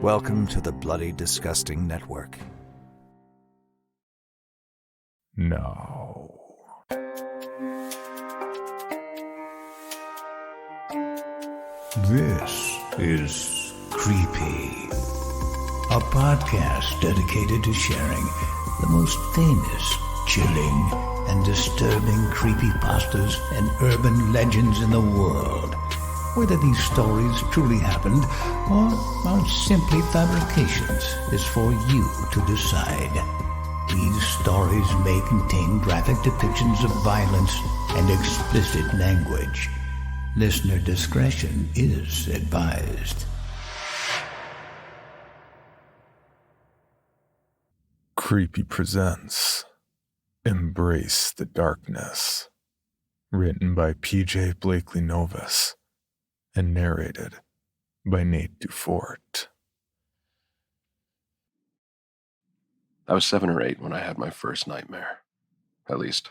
Welcome to the Bloody Disgusting Network. No. This is Creepy, a podcast dedicated to sharing the most famous, chilling, and disturbing creepypastas and urban legends in the world. Whether these stories truly happened or are simply fabrications is for you to decide. These stories may contain graphic depictions of violence and explicit language. Listener discretion is advised. Creepy presents Embrace the Darkness, written by P.J. Blakely Novus and narrated by Nate Dufort. I was 7 or 8 when I had my first nightmare. At least,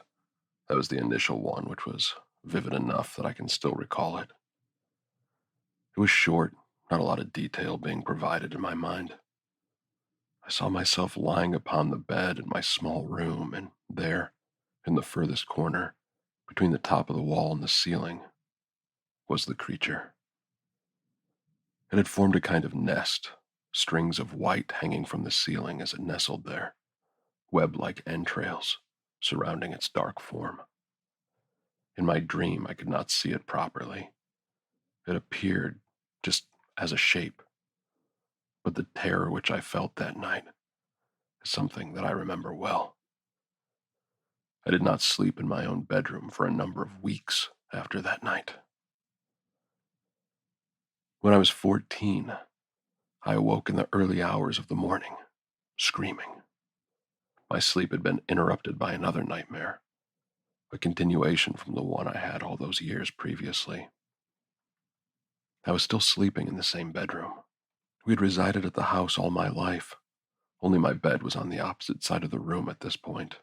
that was the initial one, which was vivid enough that I can still recall it. It was short, not a lot of detail being provided in my mind. I saw myself lying upon the bed in my small room, and there, in the furthest corner, between the top of the wall and the ceiling, was the creature. It had formed a kind of nest, strings of white hanging from the ceiling as it nestled there, web-like entrails surrounding its dark form. In my dream, I could not see it properly. It appeared just as a shape, but the terror which I felt that night is something that I remember well. I did not sleep in my own bedroom for a number of weeks after that night. When I was 14, I awoke in the early hours of the morning, screaming. My sleep had been interrupted by another nightmare, a continuation from the one I had all those years previously. I was still sleeping in the same bedroom. We had resided at the house all my life, only my bed was on the opposite side of the room at this point.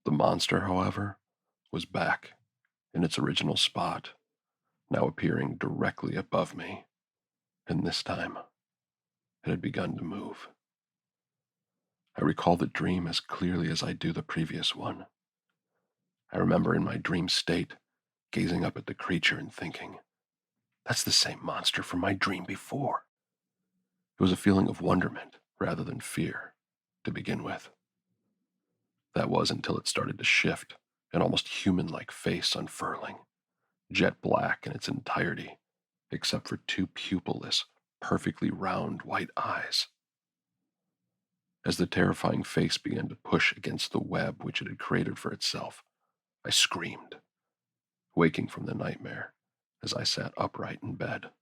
The monster, however, was back in its original spot, now appearing directly above me, and this time it had begun to move. I recall the dream as clearly as I do the previous one. I remember in my dream state gazing up at the creature and thinking, "That's the same monster from my dream before." It was a feeling of wonderment rather than fear, to begin with. That was until it started to shift, an almost human-like face unfurling, jet black in its entirety, except for 2 pupilless, perfectly round white eyes. As the terrifying face began to push against the web which it had created for itself, I screamed, waking from the nightmare as I sat upright in bed.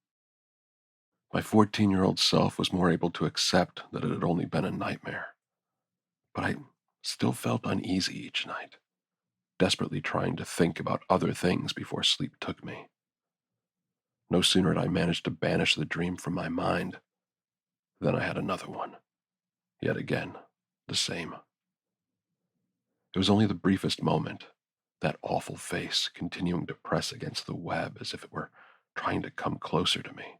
My 14-year-old self was more able to accept that it had only been a nightmare, but I still felt uneasy each night, desperately trying to think about other things before sleep took me. No sooner had I managed to banish the dream from my mind than I had another one, yet again, the same. It was only the briefest moment, that awful face continuing to press against the web as if it were trying to come closer to me.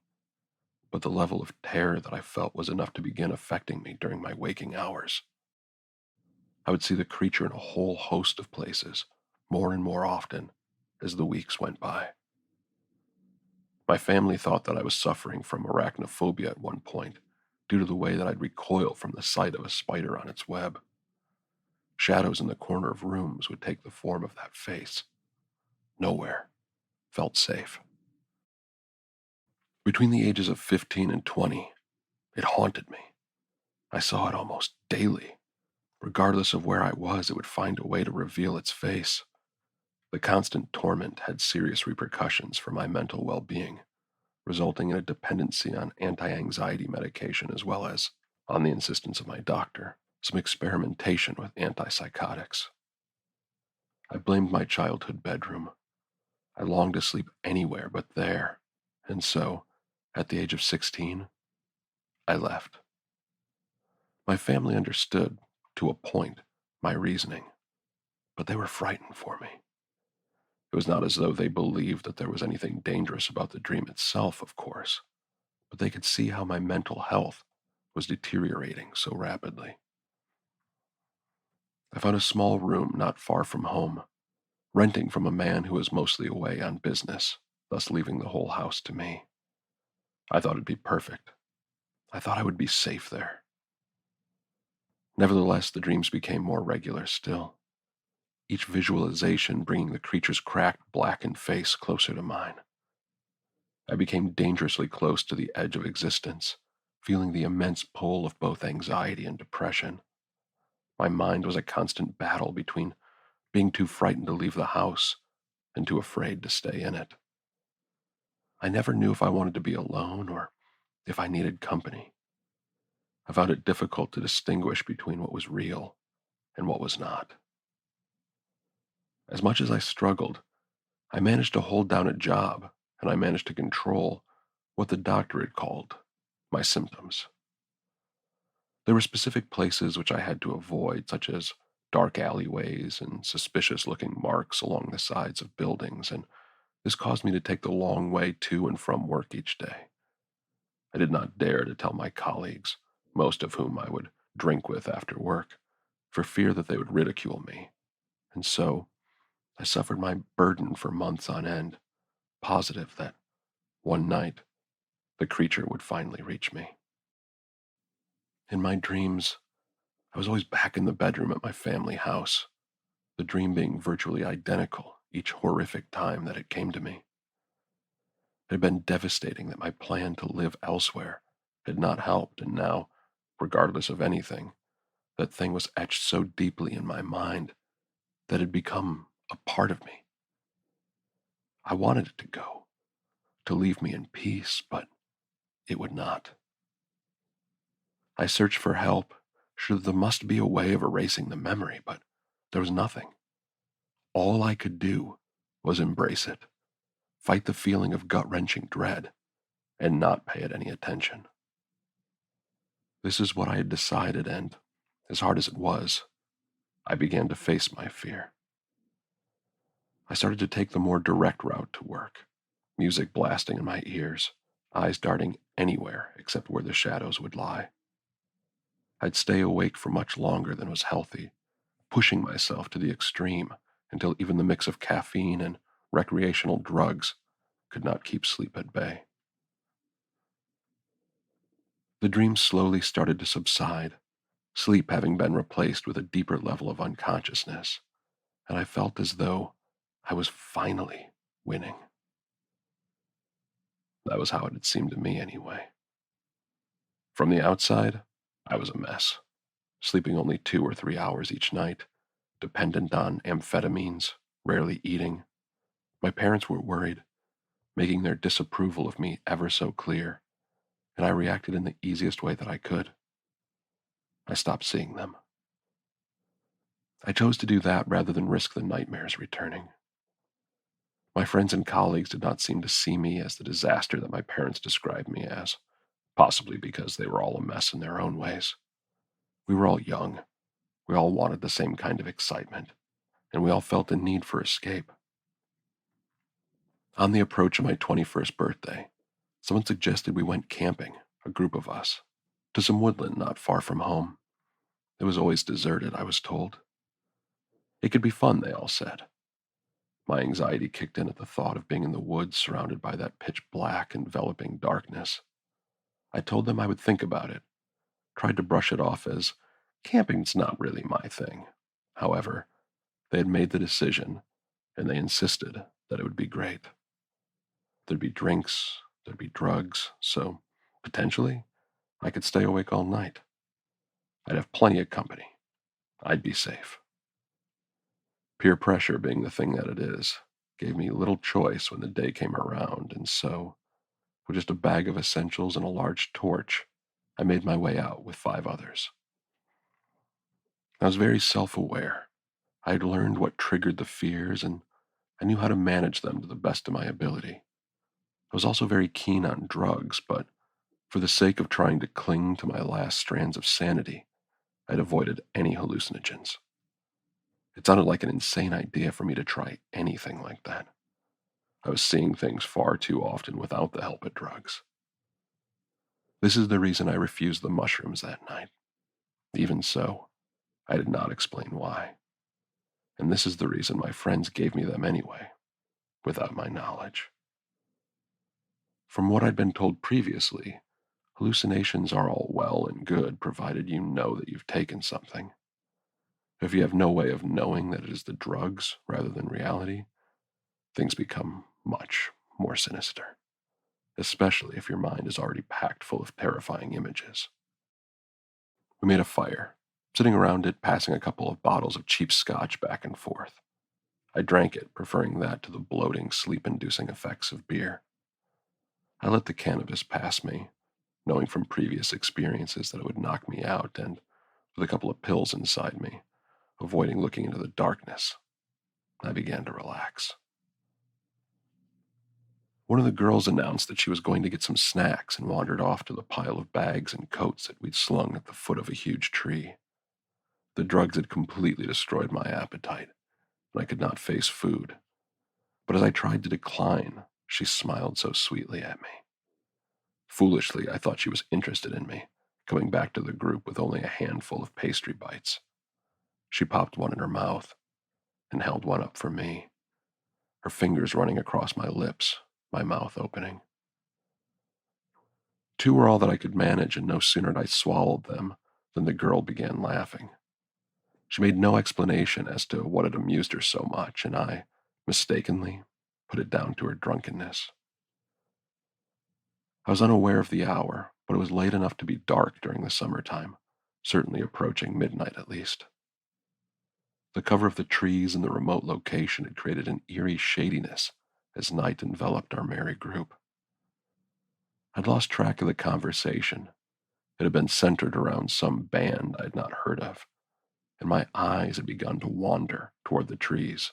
But the level of terror that I felt was enough to begin affecting me during my waking hours. I would see the creature in a whole host of places, more and more often, as the weeks went by. My family thought that I was suffering from arachnophobia at one point, due to the way that I'd recoil from the sight of a spider on its web. Shadows in the corner of rooms would take the form of that face. Nowhere felt safe. Between the ages of 15 and 20, it haunted me. I saw it almost daily. Regardless of where I was, it would find a way to reveal its face. The constant torment had serious repercussions for my mental well-being, resulting in a dependency on anti-anxiety medication as well as, on the insistence of my doctor, some experimentation with antipsychotics. I blamed my childhood bedroom. I longed to sleep anywhere but there, and so, at the age of 16, I left. My family understood, to a point, my reasoning, but they were frightened for me. It was not as though they believed that there was anything dangerous about the dream itself, of course, but they could see how my mental health was deteriorating so rapidly. I found a small room not far from home, renting from a man who was mostly away on business, thus leaving the whole house to me. I thought it'd be perfect. I thought I would be safe there. Nevertheless, the dreams became more regular still, each visualization bringing the creature's cracked, blackened face closer to mine. I became dangerously close to the edge of existence, feeling the immense pull of both anxiety and depression. My mind was a constant battle between being too frightened to leave the house and too afraid to stay in it. I never knew if I wanted to be alone or if I needed company. I found it difficult to distinguish between what was real and what was not. As much as I struggled, I managed to hold down a job, and I managed to control what the doctor had called my symptoms. There were specific places which I had to avoid, such as dark alleyways and suspicious-looking marks along the sides of buildings, and this caused me to take the long way to and from work each day. I did not dare to tell my colleagues, most of whom I would drink with after work, for fear that they would ridicule me, and so I suffered my burden for months on end, positive that one night the creature would finally reach me. In my dreams, I was always back in the bedroom at my family house, the dream being virtually identical each horrific time that it came to me. It had been devastating that my plan to live elsewhere had not helped, and now, regardless of anything, that thing was etched so deeply in my mind that it had become a part of me. I wanted it to go, to leave me in peace, but it would not. I searched for help, sure there must be a way of erasing the memory, but there was nothing. All I could do was embrace it, fight the feeling of gut-wrenching dread, and not pay it any attention. This is what I had decided, and as hard as it was, I began to face my fear. I started to take the more direct route to work, music blasting in my ears, eyes darting anywhere except where the shadows would lie. I'd stay awake for much longer than was healthy, pushing myself to the extreme until even the mix of caffeine and recreational drugs could not keep sleep at bay. The dreams slowly started to subside, sleep having been replaced with a deeper level of unconsciousness, and I felt as though I was finally winning. That was how it had seemed to me anyway. From the outside, I was a mess, sleeping only 2 or 3 hours each night, dependent on amphetamines, rarely eating. My parents were worried, making their disapproval of me ever so clear, and I reacted in the easiest way that I could. I stopped seeing them. I chose to do that rather than risk the nightmares returning. My friends and colleagues did not seem to see me as the disaster that my parents described me as, possibly because they were all a mess in their own ways. We were all young. We all wanted the same kind of excitement, and we all felt a need for escape. On the approach of my 21st birthday, someone suggested we went camping, a group of us, to some woodland not far from home. It was always deserted, I was told. It could be fun, they all said. My anxiety kicked in at the thought of being in the woods surrounded by that pitch-black, enveloping darkness. I told them I would think about it, tried to brush it off as, camping's not really my thing. However, they had made the decision, and they insisted that it would be great. There'd be drinks, there'd be drugs, so, potentially, I could stay awake all night. I'd have plenty of company. I'd be safe. Peer pressure being the thing that it is, gave me little choice when the day came around, and so, with just a bag of essentials and a large torch, I made my way out with 5 others. I was very self-aware. I had learned what triggered the fears, and I knew how to manage them to the best of my ability. I was also very keen on drugs, but for the sake of trying to cling to my last strands of sanity, I'd avoided any hallucinogens. It sounded like an insane idea for me to try anything like that. I was seeing things far too often without the help of drugs. This is the reason I refused the mushrooms that night. Even so, I did not explain why. And this is the reason my friends gave me them anyway, without my knowledge. From what I'd been told previously, hallucinations are all well and good provided you know that you've taken something. If you have no way of knowing that it is the drugs rather than reality, things become much more sinister, especially if your mind is already packed full of terrifying images. We made a fire, sitting around it, passing a couple of bottles of cheap scotch back and forth. I drank it, preferring that to the bloating, sleep-inducing effects of beer. I let the cannabis pass me, knowing from previous experiences that it would knock me out, and with a couple of pills inside me, avoiding looking into the darkness, I began to relax. One of the girls announced that she was going to get some snacks and wandered off to the pile of bags and coats that we'd slung at the foot of a huge tree. The drugs had completely destroyed my appetite, and I could not face food. But as I tried to decline, she smiled so sweetly at me. Foolishly, I thought she was interested in me, coming back to the group with only a handful of pastry bites. She popped one in her mouth and held one up for me, her fingers running across my lips, my mouth opening. Two were all that I could manage, and no sooner had I swallowed them than the girl began laughing. She made no explanation as to what had amused her so much, and I, mistakenly, put it down to her drunkenness. I was unaware of the hour, but it was late enough to be dark during the summertime, certainly approaching midnight at least. The cover of the trees and the remote location had created an eerie shadiness as night enveloped our merry group. I'd lost track of the conversation. It had been centered around some band I'd not heard of, and my eyes had begun to wander toward the trees.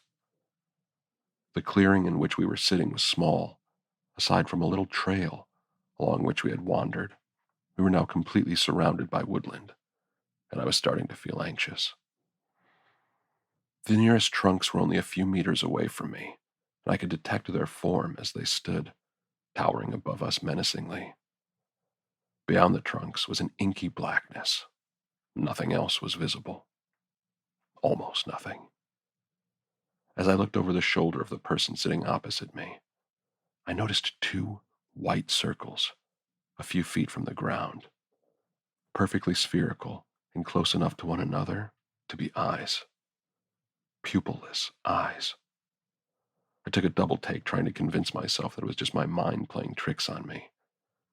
The clearing in which we were sitting was small. Aside from a little trail along which we had wandered, we were now completely surrounded by woodland, and I was starting to feel anxious. The nearest trunks were only a few meters away from me, and I could detect their form as they stood, towering above us menacingly. Beyond the trunks was an inky blackness. Nothing else was visible. Almost nothing. As I looked over the shoulder of the person sitting opposite me, I noticed two white circles, a few feet from the ground, perfectly spherical and close enough to one another to be eyes. Pupilless eyes. I took a double take trying to convince myself that it was just my mind playing tricks on me,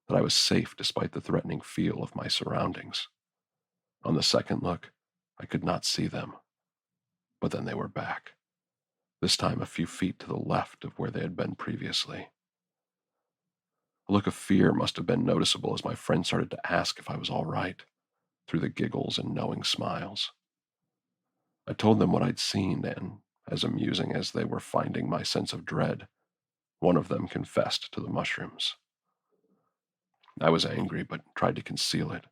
that I was safe despite the threatening feel of my surroundings. On the second look, I could not see them, but then they were back, this time a few feet to the left of where they had been previously. A look of fear must have been noticeable as my friend started to ask if I was all right, through the giggles and knowing smiles. I told them what I'd seen, and, as amusing as they were finding my sense of dread, one of them confessed to the mushrooms. I was angry, but tried to conceal it,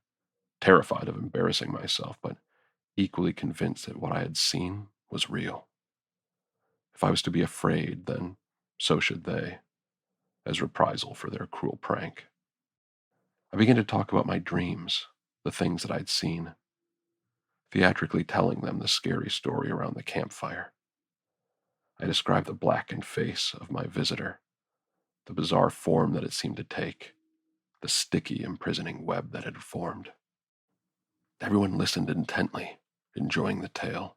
terrified of embarrassing myself, but equally convinced that what I had seen was real. If I was to be afraid, then so should they, as reprisal for their cruel prank. I began to talk about my dreams, the things that I'd seen, theatrically telling them the scary story around the campfire. I described the blackened face of my visitor, the bizarre form that it seemed to take, the sticky, imprisoning web that had formed. Everyone listened intently, enjoying the tale.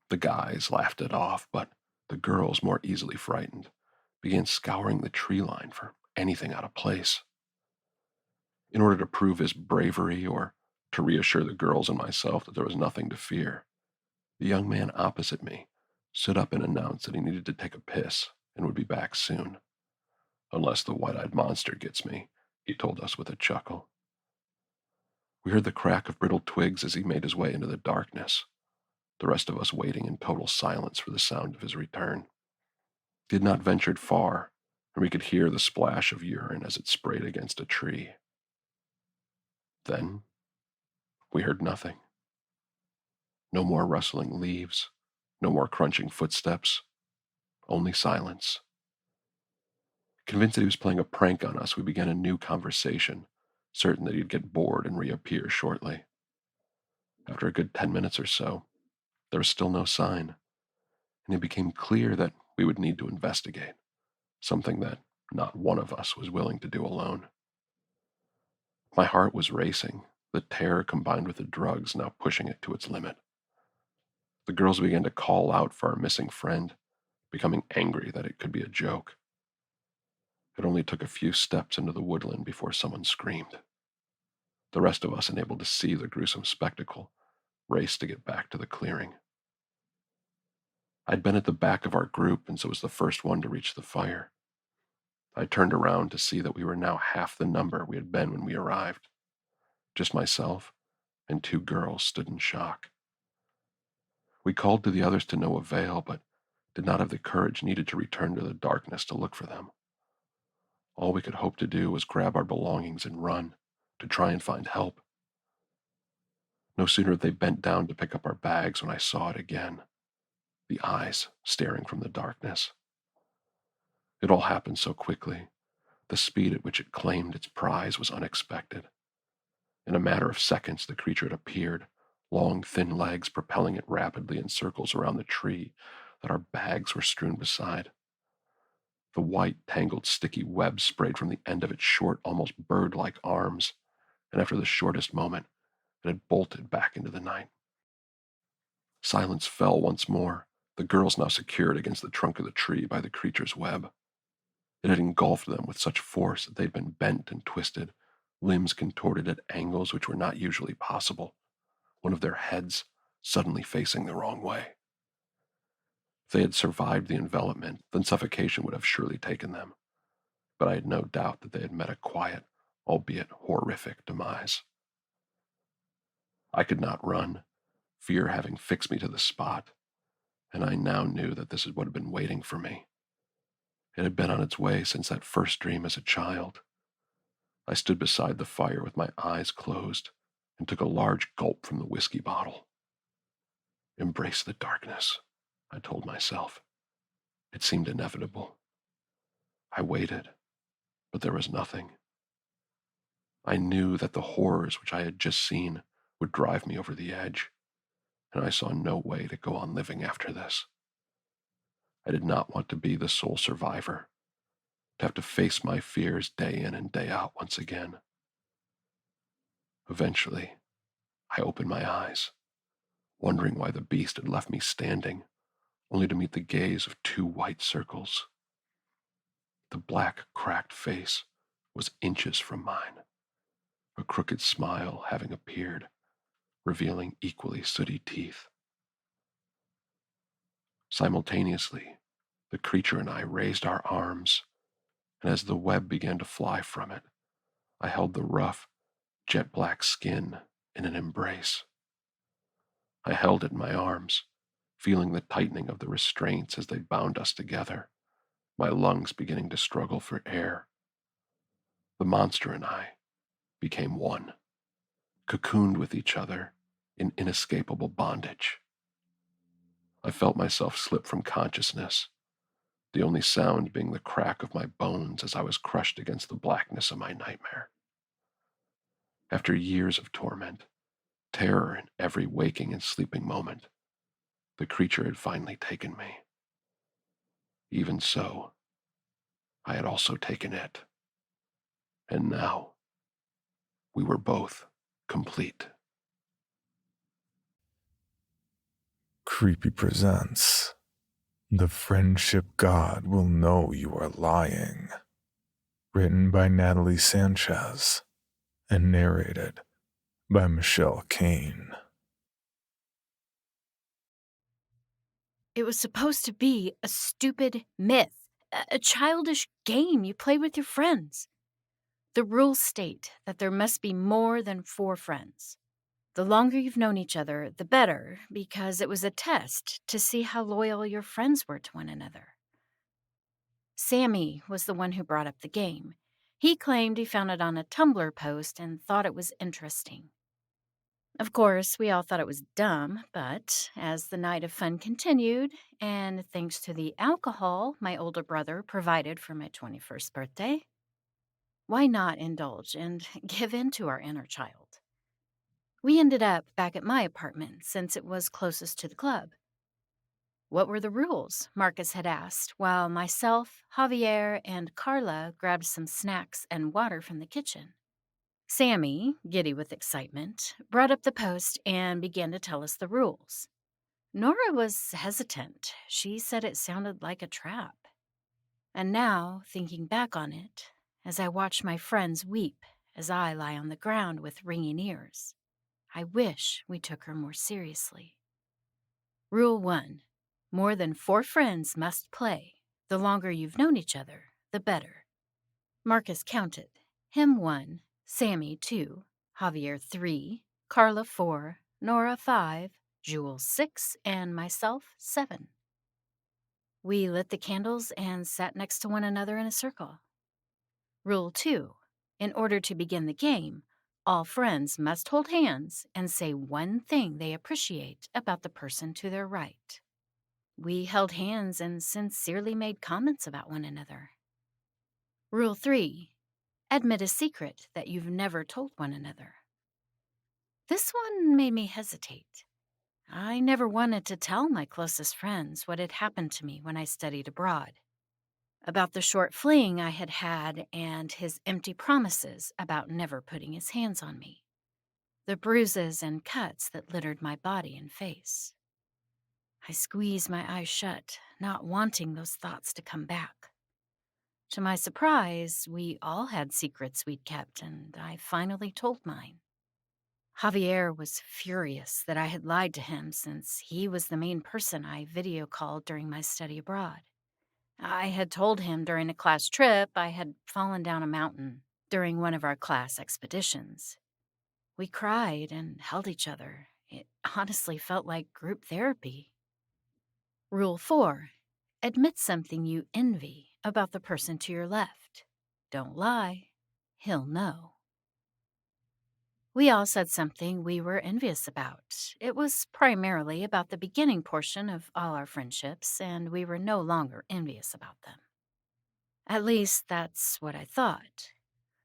The guys laughed it off, but the girls, more easily frightened, began scouring the tree line for anything out of place. In order to prove his bravery or to reassure the girls and myself that there was nothing to fear, the young man opposite me stood up and announced that he needed to take a piss and would be back soon. Unless the white-eyed monster gets me, he told us with a chuckle. We heard the crack of brittle twigs as he made his way into the darkness, the rest of us waiting in total silence for the sound of his return. He had not ventured far, and we could hear the splash of urine as it sprayed against a tree. Then we heard nothing. No more rustling leaves, no more crunching footsteps, only silence. Convinced that he was playing a prank on us, we began a new conversation, certain that he'd get bored and reappear shortly. After a good 10 minutes or so, there was still no sign, and it became clear that we would need to investigate, something that not one of us was willing to do alone. My heart was racing, the terror combined with the drugs now pushing it to its limit. The girls began to call out for our missing friend, becoming angry that it could be a joke. It only took a few steps into the woodland before someone screamed. The rest of us, unable to see the gruesome spectacle, raced to get back to the clearing. I'd been at the back of our group and so was the first one to reach the fire. I turned around to see that we were now half the number we had been when we arrived. Just myself and two girls stood in shock. We called to the others to no avail, but did not have the courage needed to return to the darkness to look for them. All we could hope to do was grab our belongings and run, to try and find help. No sooner had they bent down to pick up our bags when I saw it again, the eyes staring from the darkness. It all happened so quickly. The speed at which it claimed its prize was unexpected. In a matter of seconds, the creature had appeared, long, thin legs propelling it rapidly in circles around the tree that our bags were strewn beside. The white, tangled, sticky web sprayed from the end of its short, almost bird-like arms, and after the shortest moment, it had bolted back into the night. Silence fell once more, the girls now secured against the trunk of the tree by the creature's web. It had engulfed them with such force that they'd been bent and twisted, limbs contorted at angles which were not usually possible, one of their heads suddenly facing the wrong way. If they had survived the envelopment, then suffocation would have surely taken them, but I had no doubt that they had met a quiet, albeit horrific, demise. I could not run, fear having fixed me to the spot, and I now knew that this is what had been waiting for me. It had been on its way since that first dream as a child. I stood beside the fire with my eyes closed and took a large gulp from the whiskey bottle. Embrace the darkness, I told myself. It seemed inevitable. I waited, but there was nothing. I knew that the horrors which I had just seen would drive me over the edge, and I saw no way to go on living after this. I did not want to be the sole survivor, to have to face my fears day in and day out once again. Eventually, I opened my eyes, wondering why the beast had left me standing, only to meet the gaze of two white circles. The black, cracked face was inches from mine, a crooked smile having appeared, revealing equally sooty teeth. Simultaneously, the creature and I raised our arms, and as the web began to fly from it, I held the rough, jet-black skin in an embrace. I held it in my arms, feeling the tightening of the restraints as they bound us together, my lungs beginning to struggle for air. The monster and I became one, cocooned with each other in inescapable bondage. I felt myself slip from consciousness, the only sound being the crack of my bones as I was crushed against the blackness of my nightmare. After years of torment, terror in every waking and sleeping moment, the creature had finally taken me. Even so, I had also taken it. And now, we were both complete. Creepy presents The Friendship God Will Know You Are Lying. Written by Natalie Sanchez and narrated by Michelle Kane. It was supposed to be a stupid myth, a childish game you play with your friends. The rules state that there must be more than 4 friends. The longer you've known each other, the better, because it was a test to see how loyal your friends were to one another. Sammy was the one who brought up the game. He claimed he found it on a Tumblr post and thought it was interesting. Of course, we all thought it was dumb, but as the night of fun continued, and thanks to the alcohol my older brother provided for my 21st birthday, Why not indulge and give in to our inner child? We ended up back at my apartment since it was closest to the club. What were the rules? Marcus had asked, while myself, Javier, and Carla grabbed some snacks and water from the kitchen. Sammy, giddy with excitement, brought up the post and began to tell us the rules. Nora was hesitant. She said it sounded like a trap. And now, thinking back on it, as I watch my friends weep as I lie on the ground with ringing ears, I wish we took her more seriously. Rule 1. More than 4 friends must play. The longer you've known each other, the better. Marcus counted. Him 1, Sammy 2, Javier 3, Carla 4, Nora 5, Jules 6, and myself 7. We lit the candles and sat next to one another in a circle. Rule 2. In order to begin the game, all friends must hold hands and say one thing they appreciate about the person to their right. We held hands and sincerely made comments about one another. Rule 3. Admit a secret that you've never told one another. This one made me hesitate. I never wanted to tell my closest friends what had happened to me when I studied abroad. About the short fling I had had and his empty promises about never putting his hands on me. The bruises and cuts that littered my body and face. I squeezed my eyes shut, not wanting those thoughts to come back. To my surprise, we all had secrets we'd kept, and I finally told mine. Javier was furious that I had lied to him since he was the main person I video called during my study abroad. I had told him during a class trip I had fallen down a mountain during one of our class expeditions. We cried and held each other. It honestly felt like group therapy. Rule 4. Admit something you envy about the person to your left. Don't lie. He'll know. We all said something we were envious about. It was primarily about the beginning portion of all our friendships, and we were no longer envious about them. At least that's what I thought.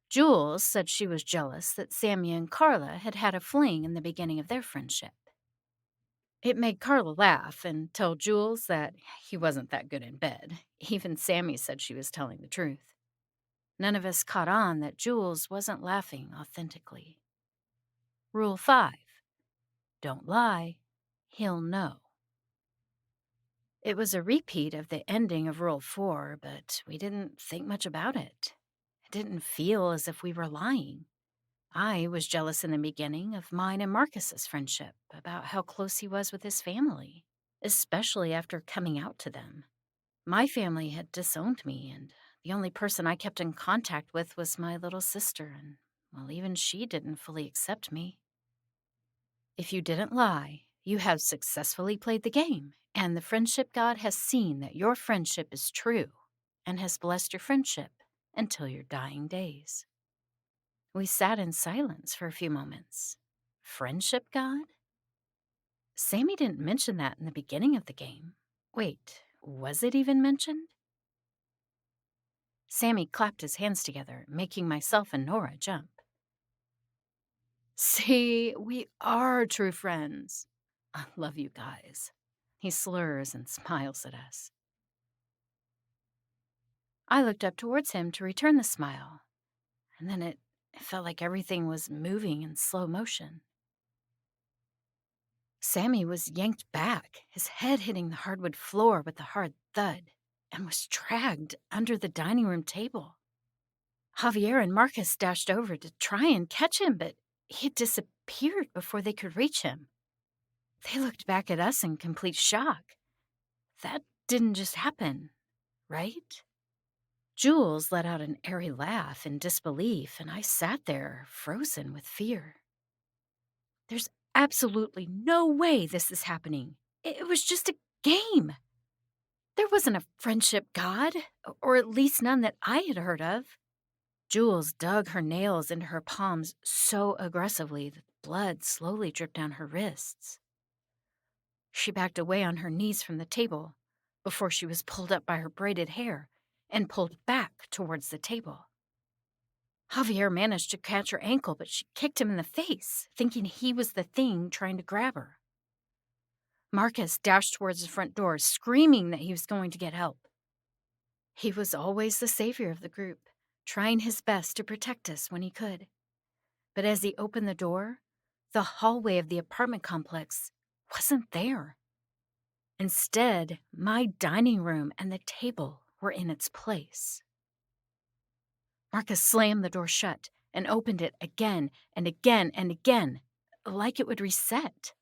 Jules said she was jealous that Sammy and Carla had had a fling in the beginning of their friendship. It made Carla laugh and tell Jules that he wasn't that good in bed. Even Sammy said she was telling the truth. None of us caught on that Jules wasn't laughing authentically. Rule 5. Don't lie. He'll know. It was a repeat of the ending of Rule 4, but we didn't think much about it. It didn't feel as if we were lying. I was jealous in the beginning of mine and Marcus's friendship, about how close he was with his family, especially after coming out to them. My family had disowned me, and the only person I kept in contact with was my little sister, and, well, even she didn't fully accept me. If you didn't lie, you have successfully played the game, and the friendship God has seen that your friendship is true and has blessed your friendship until your dying days. We sat in silence for a few moments. Friendship God? Sammy didn't mention that in the beginning of the game. Wait, was it even mentioned? Sammy clapped his hands together, making myself and Nora jump. See, we are true friends. I love you guys. He slurs and smiles at us. I looked up towards him to return the smile, and then it felt like everything was moving in slow motion. Sammy was yanked back, his head hitting the hardwood floor with a hard thud, and was dragged under the dining room table. Javier and Marcus dashed over to try and catch him, but he had disappeared before they could reach him. They looked back at us in complete shock. That didn't just happen, right? Jules let out an airy laugh in disbelief, and I sat there, frozen with fear. There's absolutely no way this is happening. It was just a game. There wasn't a friendship god, or at least none that I had heard of. Jules dug her nails into her palms so aggressively that blood slowly dripped down her wrists. She backed away on her knees from the table before she was pulled up by her braided hair and pulled back towards the table. Javier managed to catch her ankle, but she kicked him in the face, thinking he was the thing trying to grab her. Marcus dashed towards the front door, screaming that he was going to get help. He was always the savior of the group, trying his best to protect us when he could. But as he opened the door, the hallway of the apartment complex wasn't there. Instead, my dining room and the table were in its place. Marcus slammed the door shut and opened it again and again and again, like it would reset.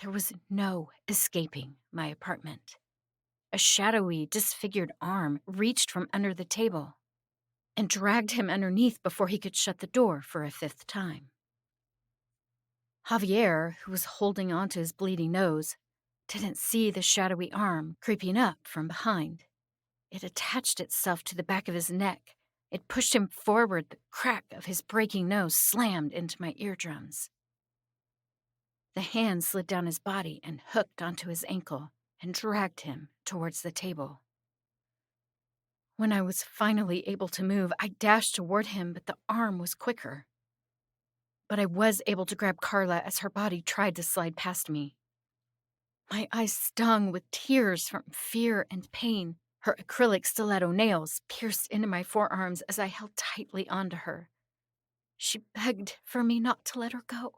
There was no escaping my apartment. A shadowy, disfigured arm reached from under the table and dragged him underneath before he could shut the door for a fifth time. Javier, who was holding onto his bleeding nose, didn't see the shadowy arm creeping up from behind. It attached itself to the back of his neck. It pushed him forward. The crack of his breaking nose slammed into my eardrums. The hand slid down his body and hooked onto his ankle and dragged him towards the table. When I was finally able to move, I dashed toward him, but the arm was quicker. But I was able to grab Carla as her body tried to slide past me. My eyes stung with tears from fear and pain. Her acrylic stiletto nails pierced into my forearms as I held tightly onto her. She begged for me not to let her go,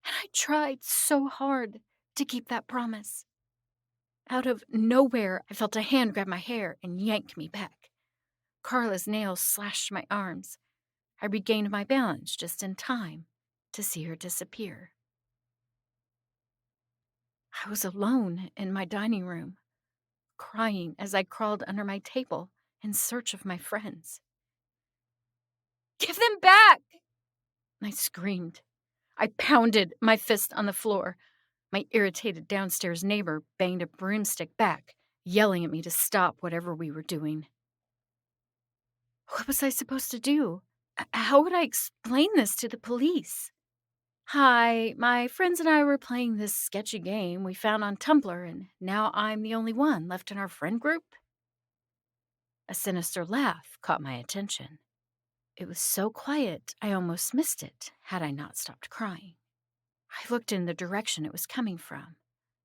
and I tried so hard to keep that promise. Out of nowhere, I felt a hand grab my hair and yank me back. Carla's nails slashed my arms. I regained my balance just in time to see her disappear. I was alone in my dining room, crying as I crawled under my table in search of my friends. "Give them back!" I screamed. I pounded my fist on the floor. My irritated downstairs neighbor banged a broomstick back, yelling at me to stop whatever we were doing. What was I supposed to do? How would I explain this to the police? "Hi, my friends and I were playing this sketchy game we found on Tumblr, and now I'm the only one left in our friend group?" A sinister laugh caught my attention. It was so quiet I almost missed it had I not stopped crying. I looked in the direction it was coming from.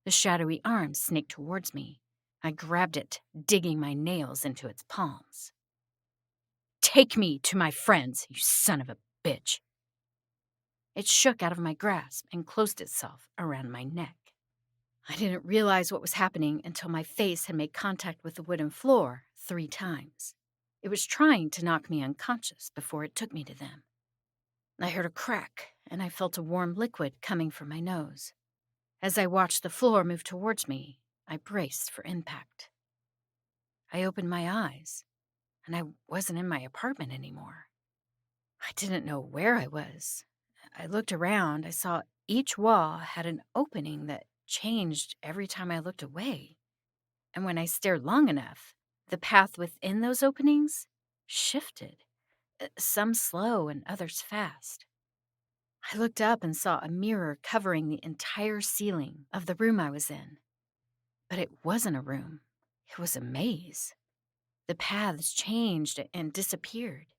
The shadowy arm snaked towards me. I grabbed it, digging my nails into its palms. "Take me to my friends, you son of a bitch." It shook out of my grasp and closed itself around my neck. I didn't realize what was happening until my face had made contact with the wooden floor 3 times. It was trying to knock me unconscious before it took me to them. I heard a crack, and I felt a warm liquid coming from my nose. As I watched the floor move towards me, I braced for impact. I opened my eyes, and I wasn't in my apartment anymore. I didn't know where I was. I looked around. I saw each wall had an opening that changed every time I looked away. And when I stared long enough, the path within those openings shifted, some slow and others fast. I looked up and saw a mirror covering the entire ceiling of the room I was in. But it wasn't a room. It was a maze. The paths changed and disappeared.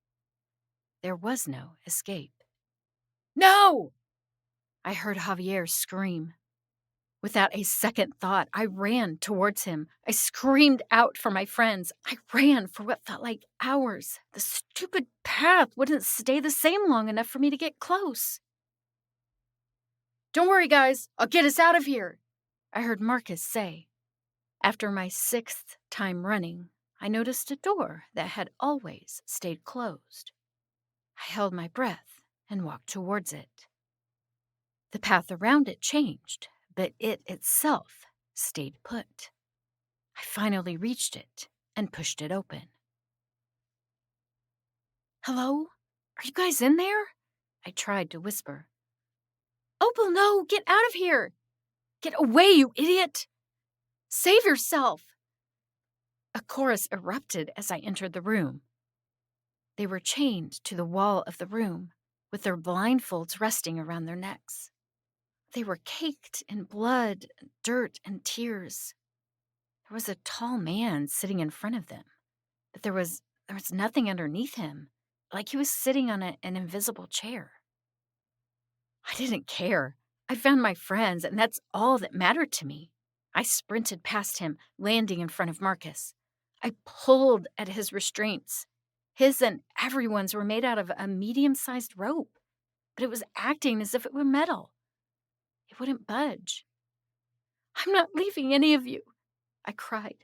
There was no escape. "No!" I heard Javier scream. Without a second thought, I ran towards him. I screamed out for my friends. I ran for what felt like hours. The stupid path wouldn't stay the same long enough for me to get close. "Don't worry, guys. I'll get us out of here," I heard Marcus say. After my 6th time running, I noticed a door that had always stayed closed. I held my breath and walked towards it. The path around it changed, but it itself stayed put. I finally reached it and pushed it open. "Hello? Are you guys in there?" I tried to whisper. "Opal, no! Get out of here! Get away, you idiot! Save yourself!" A chorus erupted as I entered the room. They were chained to the wall of the room, with their blindfolds resting around their necks. They were caked in blood, dirt, and tears. There was a tall man sitting in front of them, but there was nothing underneath him, like he was sitting on an invisible chair. I didn't care. I found my friends, and that's all that mattered to me. I sprinted past him, landing in front of Marcus. I pulled at his restraints. His and everyone's were made out of a medium-sized rope, but it was acting as if it were metal. It wouldn't budge. "I'm not leaving any of you," I cried.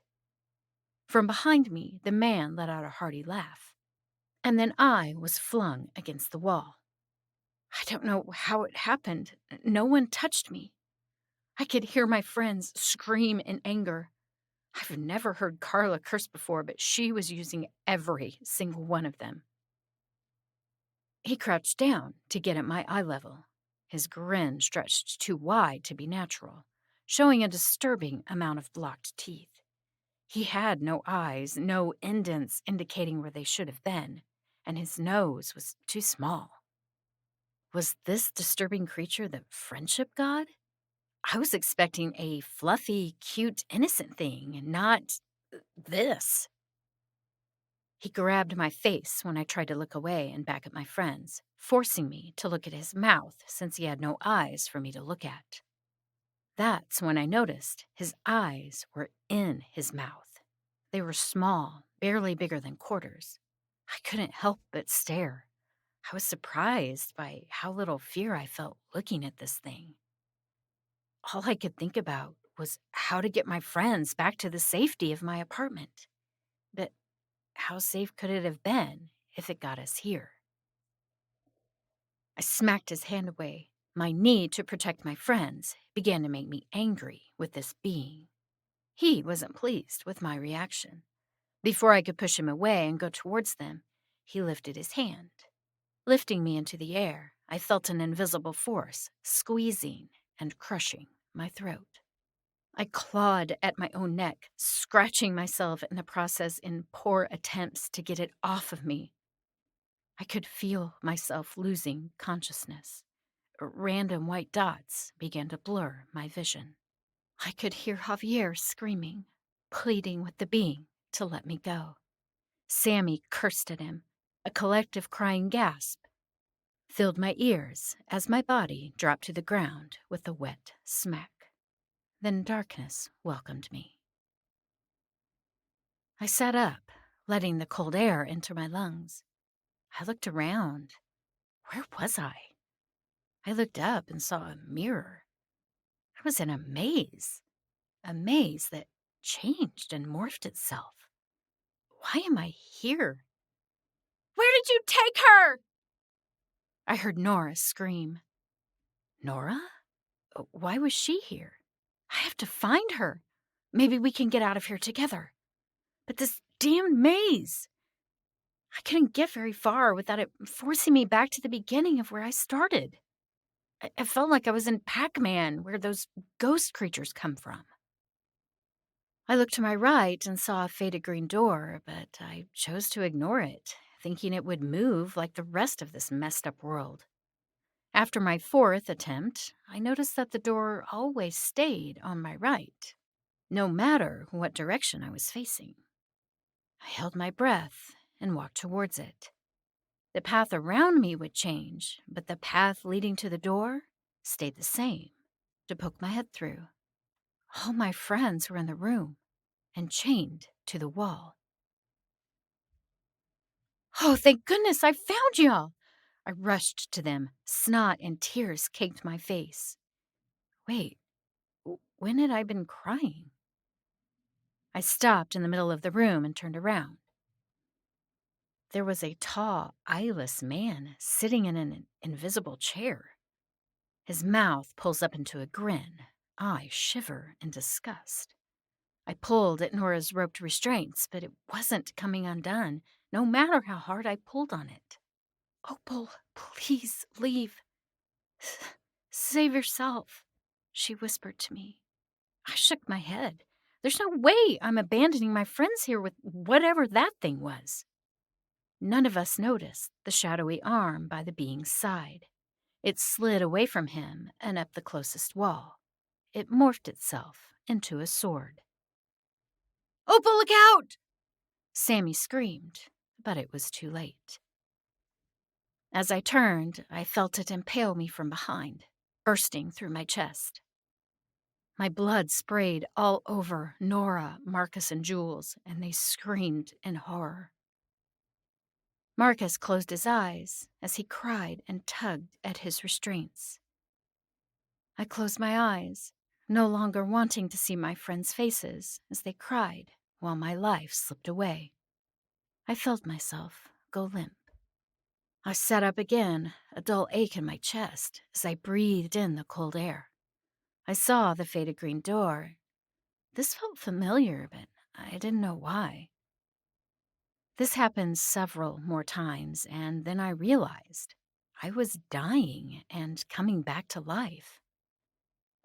From behind me, the man let out a hearty laugh, and then I was flung against the wall. I don't know how it happened. No one touched me. I could hear my friends scream in anger. I've never heard Carla curse before, but she was using every single one of them. He crouched down to get at my eye level. His grin stretched too wide to be natural, showing a disturbing amount of blocked teeth. He had no eyes, no indents indicating where they should have been, and his nose was too small. Was this disturbing creature the friendship god? I was expecting a fluffy, cute, innocent thing, and not this. He grabbed my face when I tried to look away and back at my friends, forcing me to look at his mouth since he had no eyes for me to look at. That's when I noticed his eyes were in his mouth. They were small, barely bigger than quarters. I couldn't help but stare. I was surprised by how little fear I felt looking at this thing. All I could think about was how to get my friends back to the safety of my apartment. But how safe could it have been if it got us here? I smacked his hand away. My need to protect my friends began to make me angry with this being. He wasn't pleased with my reaction. Before I could push him away and go towards them, he lifted his hand. Lifting me into the air, I felt an invisible force squeezing and crushing my throat. I clawed at my own neck, scratching myself in the process in poor attempts to get it off of me. I could feel myself losing consciousness. Random white dots began to blur my vision. I could hear Javier screaming, pleading with the being to let me go. Sammy cursed at him. A collective crying gasp filled my ears as my body dropped to the ground with a wet smack. Then darkness welcomed me. I sat up, letting the cold air enter my lungs. I looked around. Where was I? I looked up and saw a mirror. I was in a maze that changed and morphed itself. Why am I here? "Where did you take her?" I heard Nora scream. Nora? Why was she here? I have to find her. Maybe we can get out of here together. But this damned maze. I couldn't get very far without it forcing me back to the beginning of where I started. I felt like I was in Pac-Man, where those ghost creatures come from. I looked to my right and saw a faded green door, but I chose to ignore it, thinking it would move like the rest of this messed up world. After my fourth attempt, I noticed that the door always stayed on my right, no matter what direction I was facing. I held my breath and walked towards it. The path around me would change, but the path leading to the door stayed the same, to poke my head through. All my friends were in the room and chained to the wall. "Oh, thank goodness I found y'all!" I rushed to them. Snot and tears caked my face. Wait, when had I been crying? I stopped in the middle of the room and turned around. There was a tall, eyeless man sitting in an invisible chair. His mouth pulls up into a grin. I shiver in disgust. I pulled at Nora's roped restraints, but it wasn't coming undone, no matter how hard I pulled on it. "Opal, please leave. Save yourself," she whispered to me. I shook my head. There's no way I'm abandoning my friends here with whatever that thing was. None of us noticed the shadowy arm by the being's side. It slid away from him and up the closest wall. It morphed itself into a sword. "Opal, look out!" Sammy screamed, but it was too late. As I turned, I felt it impale me from behind, bursting through my chest. My blood sprayed all over Nora, Marcus, and Jules, and they screamed in horror. Marcus closed his eyes as he cried and tugged at his restraints. I closed my eyes, no longer wanting to see my friends' faces as they cried while my life slipped away. I felt myself go limp. I sat up again, a dull ache in my chest as I breathed in the cold air. I saw the faded green door. This felt familiar, but I didn't know why. This happened several more times, and then I realized I was dying and coming back to life.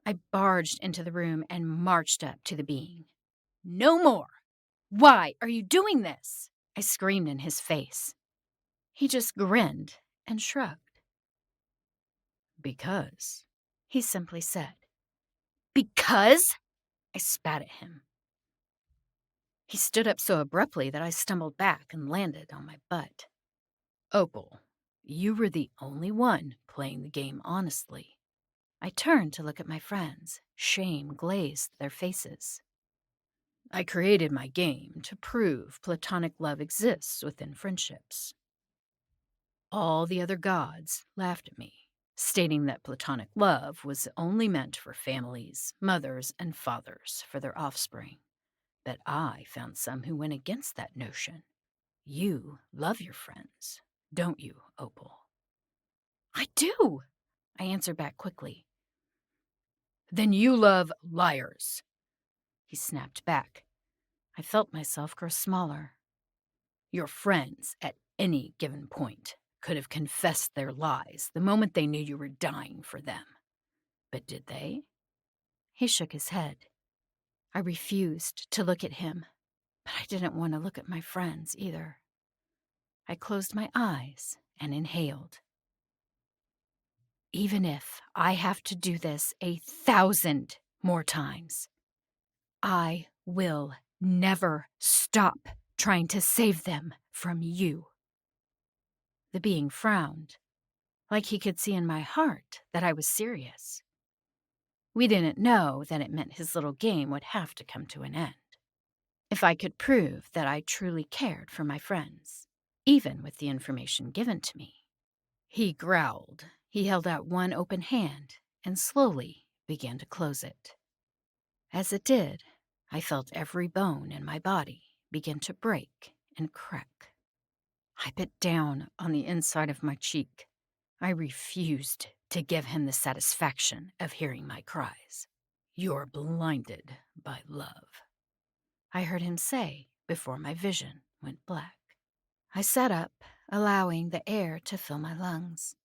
I barged into the room and marched up to the being. "No more! Why are you doing this?" I screamed in his face. He just grinned and shrugged. "Because," he simply said. "Because?" I spat at him. He stood up so abruptly that I stumbled back and landed on my butt. "Opal, you were the only one playing the game honestly." I turned to look at my friends. Shame glazed their faces. "I created my game to prove platonic love exists within friendships. All the other gods laughed at me, stating that platonic love was only meant for families, mothers, and fathers for their offspring. But I found some who went against that notion. You love your friends, don't you, Opal?" "I do," I answered back quickly. "Then you love liars," he snapped back. I felt myself grow smaller. "Your friends, at any given point, could have confessed their lies the moment they knew you were dying for them. But did they?" He shook his head. I refused to look at him, but I didn't want to look at my friends either. I closed my eyes and inhaled. "Even if I have to do this 1,000 more times, I will never stop trying to save them from you." The being frowned, like he could see in my heart that I was serious. We didn't know that it meant his little game would have to come to an end. If I could prove that I truly cared for my friends, even with the information given to me. He growled. He held out one open hand and slowly began to close it. As it did, I felt every bone in my body begin to break and crack. I bit down on the inside of my cheek. I refused to give him the satisfaction of hearing my cries. "You're blinded by love," I heard him say before my vision went black. I sat up, allowing the air to fill my lungs.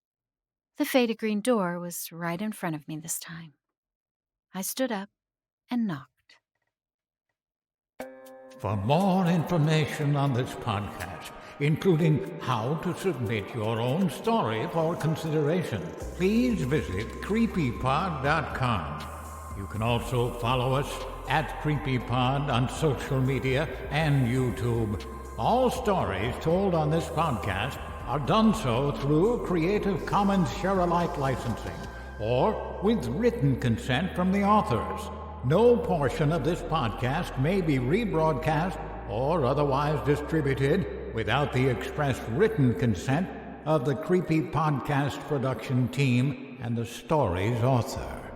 The faded green door was right in front of me this time. I stood up and knocked. For more information on this podcast, including how to submit your own story for consideration, please visit creepypod.com. You can also follow us at CreepyPod on social media and YouTube. All stories told on this podcast are done so through Creative Commons Share-alike licensing or with written consent from the authors. No portion of this podcast may be rebroadcast or otherwise distributed without the express written consent of the Creepy Podcast production team and the story's author.